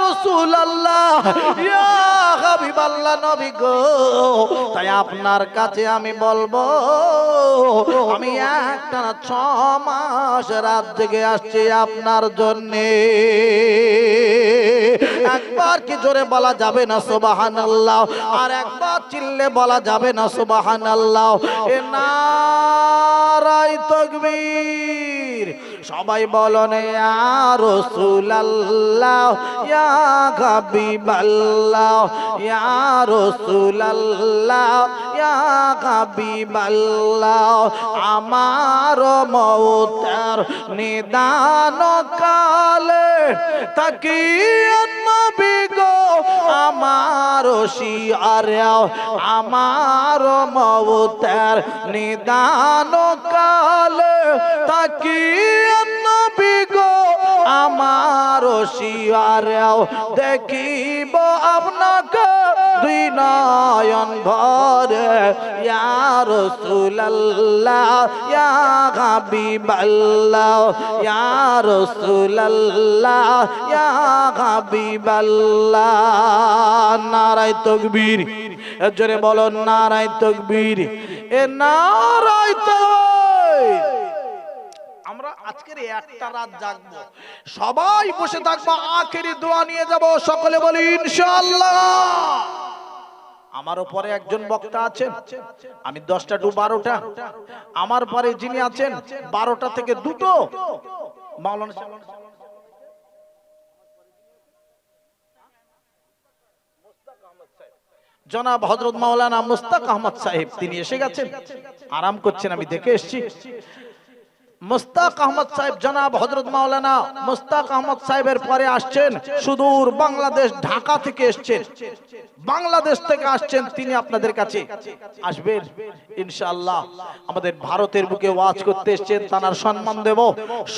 S1: রাসূলুল্লাহ, ইয়া হাবিবাল্লাহ নবী গো, তাই আপনার কাছে আমি বলবো, আমি একটানা 6 মাস রাত জেগে আসছি আপনার জন্যে। একবার কি জোরে বলা যাবে না সুবহানাল্লাহ? আর একবার চিল্লে বলা যাবে না সুবহানাল্লাহ? এ নারায়ে তাকবীর। সবাই বলেন ইয়া রাসূলুল্লাহ, ইয়া হাবিবাল্লাহ, ইয়া রাসূলুল্লাহ, ইয়া হাবিবাল্লাহ। আমার মওতের নিদান কালে তাকিয়ে নবী গো আমার শিয়ারে, আমার মওতের নিদান কালে তাকিয়ে নবী গো আমার শিয়ারে, দেখিব আপনাকে দুই নয়ন ভরে। ইয়া রাসূলুল্লাহ, ইয়া হাবিবাল্লাহ, ইয়া রাসূলুল্লাহ, ইয়া হাবিবাল্লাহ। নারায়ে তাকবীর। জোরে বলো নারায়ে তাকবীর। এ নারায়ে তাকবীর। আমরা আজকের একটা রাত জাগবো, সবাই বসে থাকবো, আখেরি দোয়া নিয়ে যাব, সকলে বলি ইনশাআল্লাহ। আমার উপরে একজন বক্তা আছেন, আমি 10টা টু 12টা, আমার পরে যিনি আছেন 12টা থেকে 2টো মাওলানা সাহেব, জনাব হযরত মাওলানা মুস্তাক আহমদ সাহেব, তিনি এসে গেছেন, আরাম করছেন, আমি দেখে এসেছি। মুস্তাক আহমদ সাহেব, জনাব হযরত মাওলানা মুস্তাক আহমদ সাহেবের পরে আসছেন সুদূর বাংলাদেশ, ঢাকা থেকে এসেছেন, বাংলাদেশ থেকে আসছেন, তিনি আপনাদের কাছে আসবেন ইনশাআল্লাহ। আমাদের ভারতের বুকে ওয়াজ করতে এসেছেন, তানার সম্মান দেব।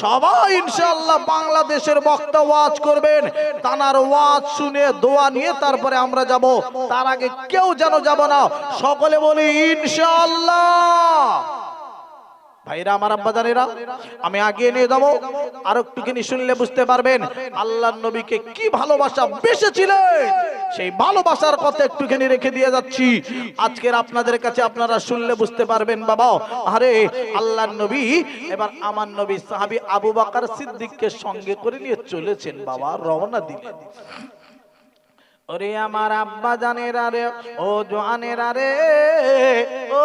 S1: সবাই ইনশাআল্লাহ বাংলাদেশের বক্তা ওয়াজ করবেন, তানার ওয়াজ শুনে দোয়া নিয়ে তারপরে আমরা যাব। তার আগে কেউ যেন যাব না, সকলে বলি ইনশাআল্লাহ। ভাইরা আমার, আব্বাজানেরা, আমি আগিয়ে নিয়ে যাবো, আর একটুখানি শুনলে বুঝতে পারবেন আল্লাহর নবীকে কি ভালোবাসা বেসেছিলেন, সেই ভালোবাসার কথা একটুখানি রেখে দিয়ে যাচ্ছি আজকের আপনাদের কাছে, আপনারা শুনলে বুঝতে পারবেন। বাবা, আরে আল্লাহর নবী এবার আমার নবী সাহাবী আবু বকর সিদ্দিককে সঙ্গে করে নিয়ে চলেছেন, বাবা রওনা দিলেন। ওরে আমার আব্বা জানেরা রে, ও জওয়ানেরা রে, ও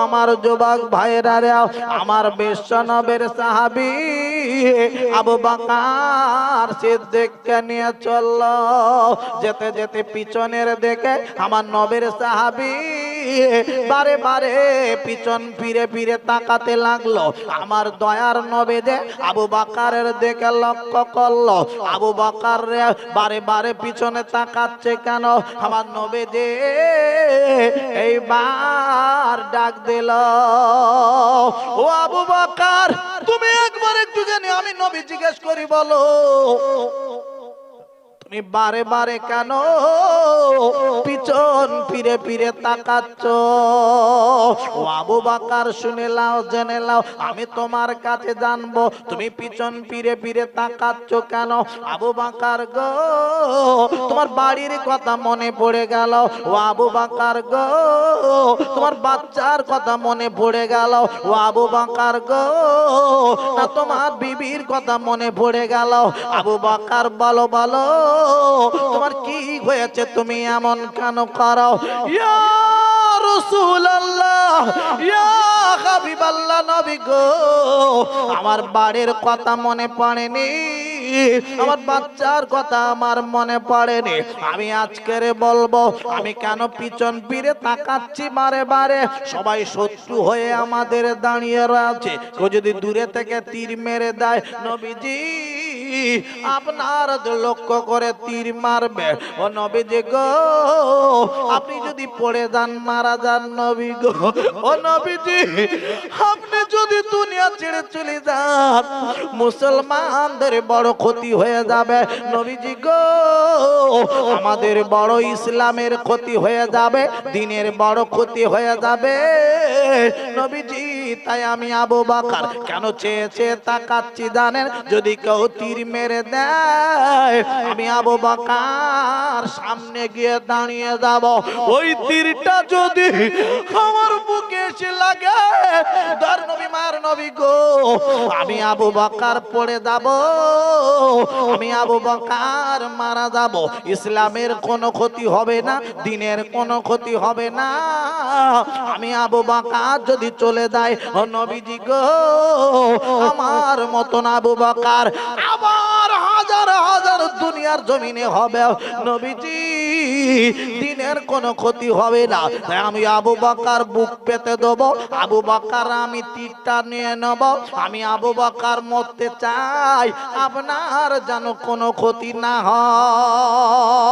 S1: আমার যুবক ভাইরা রে, আমার বিশ্বনবীর সাহাবী আবু বকর সিদ্দিককে নিয়ে চলল। যেতে যেতে পিছনের দিকে আমার নবীর সাহাবী বারে বারে পিছন ফিরে ফিরে তাকাতে লাগলো। আমার দয়ার নবী যে আবু বকরের দিকে লক্ষ্য করলো, আবু বকর রে বারে বারে পিছনে তাকাচ্ছে কেন? আমার নবী যে এইবার ডাক দিল, ও আবু বকর, তুমি একবার একটু জানি আমি নবী জিজ্ঞেস করি, বলো তুমি বারে বারে কেন পিছন ফিরে ফিরে তাকাচ্ছ? ও আবু বকর, শুনে লাও, জেনে লাও, আমি তোমার কাছে জানবো তুমি পিছন ফিরে ফিরে তাকাচ্ছ কেন? আবু বকর গো, তোমার বাড়ির কথা মনে পড়ে গেল। ও আবু বকর গো, তোমার বাচ্চার কথা মনে পড়ে গেল। ও আবু বকর গো, না তোমার বিবির কথা মনে পড়ে গেল। আবু বকর বলো বলো, তোমার কি হয়েছে, তুমি এমন কেন করো? ইয়া রাসূলুল্লাহ, ইয়া হাবিবাল্লাহ নবী গো, আমার বাড়ির কথা মনে পড়েনি, আমার বাচ্চার কথা আমার মনে পড়েনি। আমি আজকের বলবো আমি কেন পিছন ফিরে তাকাচ্ছি বারে বারে। সবাই শত্রু হয়ে আমাদের দাঁড়িয়ে আছে, কেউ যদি দূরে থেকে তীর মেরে দেয়, নবীজি আপনার লক্ষ্য করে তীর মারবে ও নবীজি গো, আপনি যদি পড়ে যান মারা যান নবী গো, ও নবীজি আপনি যদি দুনিয়া ছেড়ে চলে যান মুসলমানদের বড় ক্ষতি হয়ে যাবে নবীজি গো, আমাদের বড় ইসলামের ক্ষতি হয়ে যাবে, দিনের বড় ক্ষতি হয়ে যাবে নবীজি। তাই আমি আবু বকর কেন চেয়ে চেয়ে তাকাচ্ছি জানেন? যদি কেউ তীর মেরে দেয় আমি আবু বকর সামনে গিয়ে দাঁড়িয়ে যাব, ওই তীরটা যদি আমার বুকে এসে লাগে ধর নবী মার নবী গো, আমি আবু বকর পড়ে যাব, আমি আবু বকর মারা যাব, ইসলামের কোনো ক্ষতি হবে না, দিনের কোনো ক্ষতি হবে না। আমি আবু বকর যদি চলে যায় ও নবীজি গো, আমার মতন আবু বকর আবার হাজার হাজার দুনিয়ার জমিনে হবে নবীজি, দিনের কোনো ক্ষতি হবে না। তাই আমি আবু বকর বুক পেতে দেব, আবু বকর আমি তীরটা নিয়ে নেব, আমি আবু বকর মরতে চাই, আপনার যেন কোনো ক্ষতি না হয়।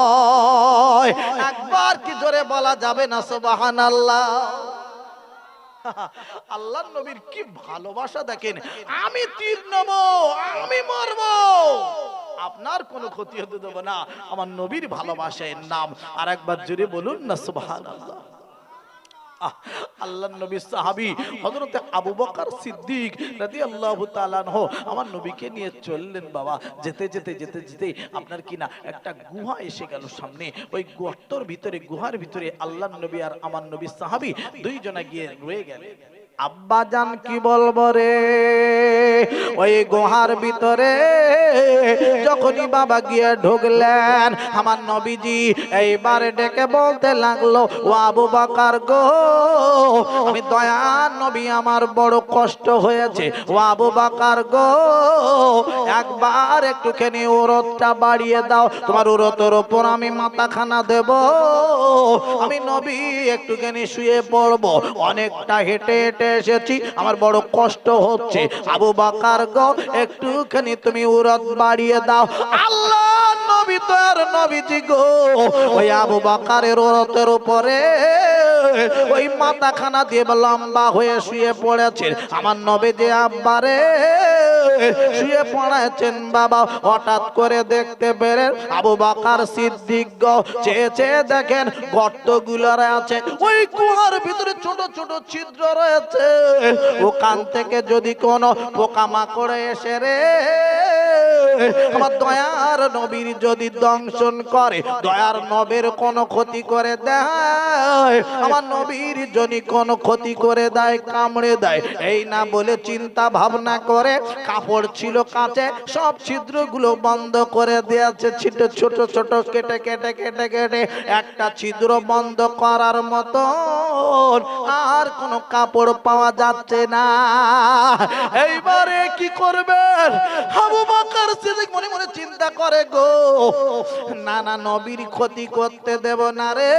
S1: একবার কি জোরে বলা যাবে না সুবহানাল্লাহ? আল্লাহর নবীর কি ভালোবাসা দেখেন, আমি তীর নেব, আমি মরব, আপনার কোনো ক্ষতি হতে দেব না, আমার নবীর ভালোবাসার নাম। আর একবার জোরে বলুন না সুবহানাল্লাহ। আল্লাহর নবী সাহাবী হযরত আবু বকর সিদ্দিক রাদিয়াল্লাহু তাআলা আনহু আমার নবীকে নিয়ে চললেন। বাবা যেতে যেতে যেতে যেতে আপনার কি না একটা গুহা এসে গেল সামনে, ওই গর্তের ভিতরে গুহার ভিতরে আল্লাহর নবী আর আমার নবী সাহাবী দুইজনা গিয়ে রয়ে গেলেন। আব্বা জান কি বলবো রে, ওই গুহার ভিতরে যখনই বাবা গিয়ে ঢুকলেন আমার নবীজি এইবারে ডেকে বলতে লাগলো, ও আবু বকর গো, আমি দয়ার নবী আমার বড় কষ্ট হয়েছে, ও আবু বকর গো একবার একটুখানি উরতটা বাড়িয়ে দাও, তোমার উরতের উপর আমি মাথাখানা দেব, আমি নবী একটুখানি শুয়ে পড়বো, অনেকটা হেঁটে হেঁটে এসেছি, আমার বড় কষ্ট হচ্ছে, আবু বকর গো একটুখানি তুমি উরত বাড়িয়ে দাও। আল্লাহ নবী তো আর নবীজি গো ওই আবু বকরের উরতের উপরে ওই মাথাখানা দিয়ে লম্বা হয়ে শুয়ে পড়েছে। আমার নবী যে আব্বারে শুয়ে পড়েছেন বাবা, হঠাৎ করে দেখতে পেলেন আবু বকর সিদ্দিক গো চেয়ে চেয়ে দেখেন গর্তগুলো আছে, ওই গুহার ভিতরে ছোট ছোট ছিদ্র রয়েছে, ওখান থেকে যদি কোনো পোকামাকড় এসে রে আমার দয়ার নবীর যদি দংশন করে, দয়ার নবীর কোনো ক্ষতি করে দেয়, আমার নবীর যদি কোনো ক্ষতি করে দেয়, কামড়ে দেয়, এই না বলে চিন্তা ভাবনা করে কাপড় ছিল কাছে সব ছিদ্রগুলো বন্ধ করে দিয়েছে, ছোট ছোট ছোট কেটে কেটে কেটে কেটে একটা ছিদ্র বন্ধ করার মতো আর কোনো কাপড় পাওয়া যাচ্ছে না। এইবারে কি করবেন আবু বকর সিদ্দিক মনে মনে চিন্তা করে গো, না না নবীর ক্ষতি করতে দেব না রে,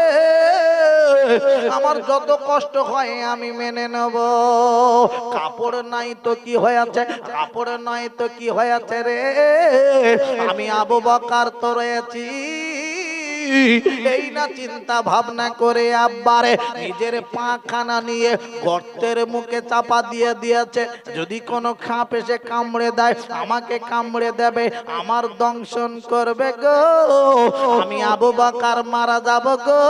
S1: আমার যত কষ্ট হয় আমি মেনে নেব, কাপড় নাই তো কি হয়েছে, কাপড় নাই তো কি হয়েছে রে, আমি আবু বকর তো রয়েছি। এই না চিন্তা ভাবনা করে আব্বারে নিজের পাখানা নিয়ে গর্তের মুখে চাপা দিয়ে দিয়েছে, যদি কোনো সাপ এসে কামড়ে দেয় আমাকে কামড়ে দেবে, আমার দংশন করবে গো, আমি আবু বকর মারা যাব গো,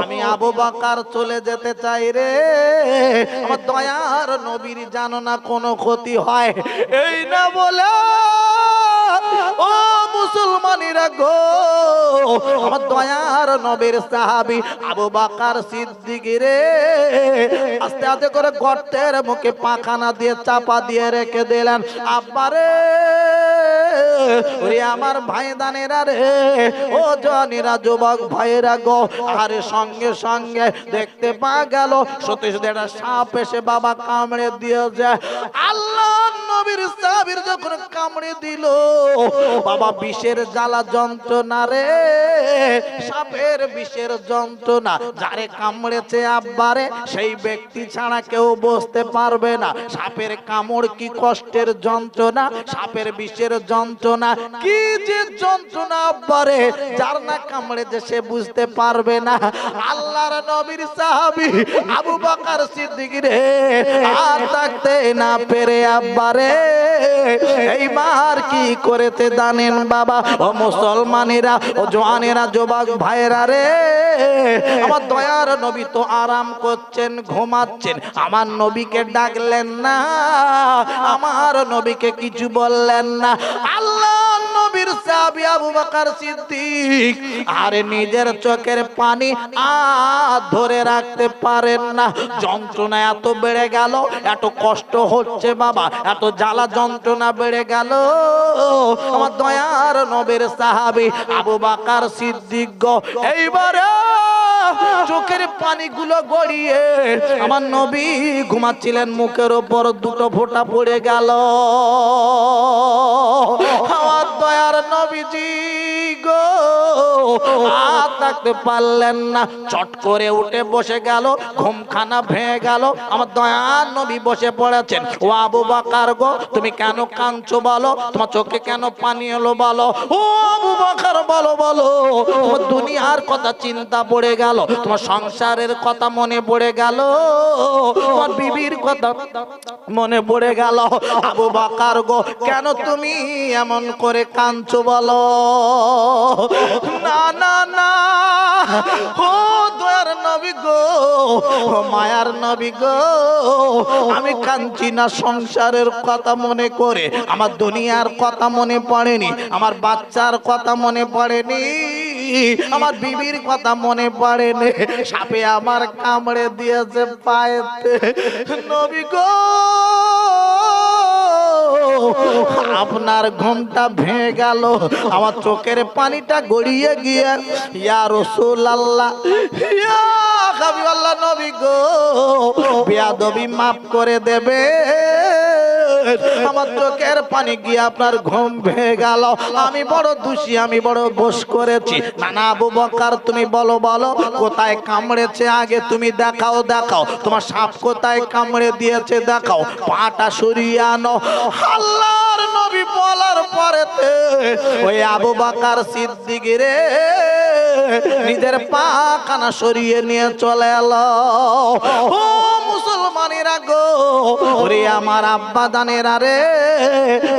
S1: আমি আবু বকর চলে যেতে চাই রে, আমার দয়ার নবীর জানো না কোনো ক্ষতি হয়। এই না বলে ও মুসলমানেরা গো, আমার দয়ার নবীর সাহাবী আবু বকর সিদ্দিক রে আস্তে আস্তে করে গর্তের মুখে পাখানা দিয়ে চাপা দিয়ে রেখে দিলেন। আব্বারে ওরে আমার ভাইদানেরা রে, ও জনেরা যুবক ভাইরা গো, আর সঙ্গে সঙ্গে দেখতে পাওয়া গেল সত্যি সত্যি একটা সাপ এসে বাবা কামড়ে দিয়েছে। আল্লাহ নবীর সাহাবীর যখন কামড়ে দিল বাবা, বিষের জ্বালা যন্ত্রণা রে, সাপের বিষের যন্ত্রণা, যারে কামড়েছে আব্বারে সেই ব্যক্তি ছাড়া কেউ বুঝতে পারবে না সাপের কামড় কি কষ্টের যন্ত্রণা, সাপের বিষের যন্ত্রণা কি যে যন্ত্রণা আব্বারে, যার না কামড়েছে সে বুঝতে পারবে না। আল্লাহর নবীর সাহাবী আবু বকর সিদ্দিক রে আর থাকতে না পেরে আব্বারে এইবার কি করেছে জানেন বাবা? ও মুসলমানেরা, ও জওয়ানেরা, যুবক ভাইরা রে, আমার দয়ার নবী তো আরাম করছেন, ঘুমাচ্ছেন, আমার নবীকে ডাকলেন না, আমার নবীকে কিছু বললেন না। আল্লাহ নবীর সাহাবী আবু বকর সিদ্দিক আর নিজের চোখের পানি আর ধরে রাখতে পারেন না, যন্ত্রণা এত বেড়ে গেল, এত কষ্ট হচ্ছে বাবা, এত জ্বালা যন্ত্রণা বেড়ে গেল। আমার দয়ার নবীর সাহাবী আবু বকর সিদ্দিক গো এইবারে চোখের পানিগুলো গড়িয়ে আমার নবী ঘুমাচ্ছিলেন, মুখের উপর দুটো ফোঁটা পড়ে গেল। আমার দয়ার নবীজি গো আর থাকতে পারলেন না, চট করে উঠে বসে গেল, ঘুমখানা ভেঙে গেল। আমার দয়ার নবী বসে পড়েছেন। ও আবু বকর গো, তুমি কেন কাঁদছো বলো? তোমার চোখে কেন পানি এলো বলো? ও আবু বকর বলো বলো, তোমার দুনিয়ার কথা চিন্তা পড়ে গেল, তোমার সংসারের কথা মনে পড়ে গেল, তোমার বিবির কথা মনে পড়ে গেল। আবু বকর গো, কেন তুমি এমন করে কাঁদছো বলো? না না না, ও দয়ার নবী গো, ও মায়ার নবী গো, আমি কাঁদছি না সংসারের কথা মনে করে, আমার দুনিয়ার কথা মনে পড়েনি, আমার বাচ্চার কথা মনে পড়েনি, আমার বিবির কথা মনে পড়েনি, সাপে আমার কামড়ে দিয়েছে পায়েতে। নবী গো, আপনার ঘুমটা ভেঙে গেল, আমার চোখের পানিটা গড়িয়ে গিয়ে ইয়া রাসূলুল্লাহ, ইয়া হাবিবাল্লাহ নবী গো, বেয়াদবি মাফ করে দেবে, আমার চোখের পানি গিয়ে আপনার ঘুম ভেঙে গেল, আমি বড় দোষী, আমি বড় দোষ করেছি। না না আবু বকর, তুমি বলো বলো, কোথায় কামড়েছে আগে তুমি দেখাও, দেখাও তোমার সাপ কোথায় কামড়ে দিয়েছে দেখাও, পাটা সরিয়ে আনো। আল্লাহর নবী বলার পরেতে ওই আবু বকর সিদ্দিক রে নিজের পা কানা সরিয়ে নিয়ে চলে এলো। ও মুসলমানেরা গো, ওরে আমার আব্বা দানেরা রে,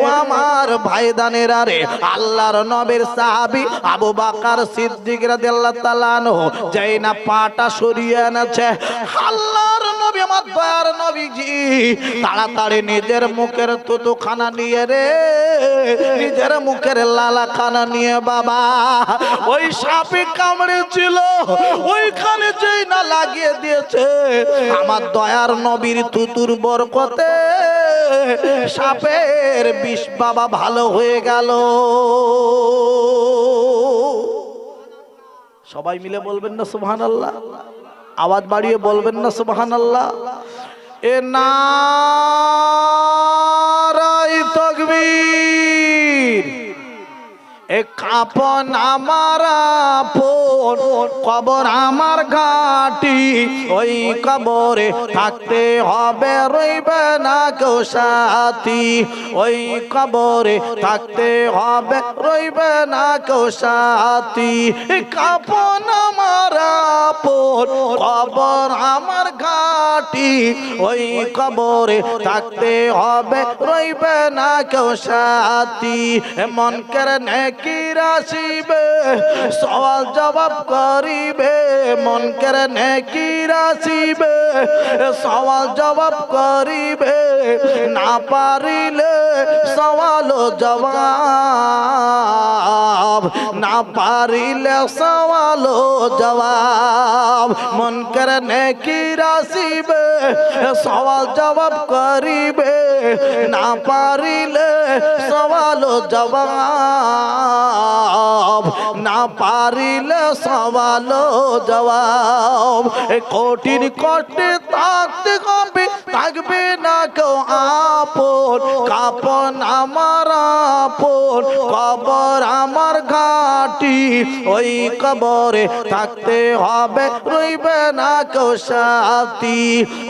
S1: ও আমার ভাই দানেরা রে, আল্লাহর নবীর সাহাবী আবু বকর সিদ্দিক রাদিয়াল্লাহু তাআলা আনহু যেই না পাটা সরিয়ে এনেছে, আল্লাহর নবী আমার দয়ার নবীজি তাড়াতাড়ি নিজের মুখের থুতুখানা নিয়ে রে, নিজের মুখের লালা খানা নিয়ে বাবা ওই সাপে কামড়েছিল ওইখানে যেই না লাগিয়ে দিয়েছে, আমার দয়ার নবীর থুতুর বরকতে সাপের বিষ বাবা ভালো হয়ে গেল। সবাই মিলে বলবেন না সুবহানাল্লাহ? আওয়াজ বাড়িয়ে বলবেন না সুবহানাল্লাহ? এ নারায়ে তাকবীর। এ কাপন আমার আপন, কবর আমার ঘাটি, ওই কবরে থাকতে হবে রইবে না কেউ সাথী, ওই কবরে থাকতে হবে রইবে না কেউ সাথী। কাপন আমার আপন, কবর আমার ঘাটি, ওই কবরে থাকতে হবে রইবে না কেউ সাথী। মন করে নেকি রাশিবে সওয়াল জবাব করিবে, মন করে নেকি রাশিবে সওয়াল জবাব করিবে, না পারিলে সওয়াল জবাব, না পারিলে সওয়াল জবাব। মন করে নেকি রাশিবে সওয়াল জবাব করিবে, না পারিলে সওয়াল জবাব, না পারিলে সওয়াল জবাব। কঠিন কষ্টে থাকতে হবে, থাকবে না কেউ আপন, কাপন আমার আপন, কবর আমার ঘাটি, ওই কবরে থাকতে হবে, রইবে না কেউ সাথী,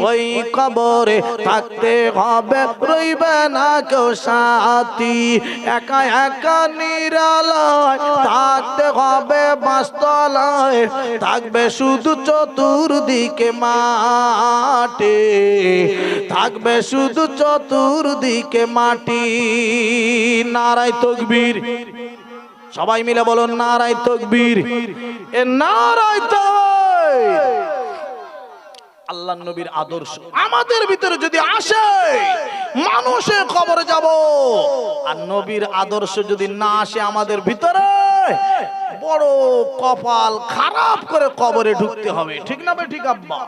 S1: ওই কবরে থাকতে হবে, রইবে না কেউ সাথী। একা একা নিরালয় থাকতে হবে, বাঁশতলায় থাকবে শুধু চতুর্দিকে মাটি, থাকবে শুধু চতুর্দিকে মাটি। নারায়ে তাকবীর, সবাই মিলে বলুন নারায়ে তাকবীর, এ নারায়ে তাকবীর। আল্লাহর নবীর আদর্শ আমাদের ভিতরে যদি আসে, মানুষের কবরে যাব, আর নবীর আদর্শ যদি না আসে আমাদের ভিতরে, বড় কপাল খারাপ করে কবরে ঢুকতে হবে। ঠিক না বে ঠিক আব্বা?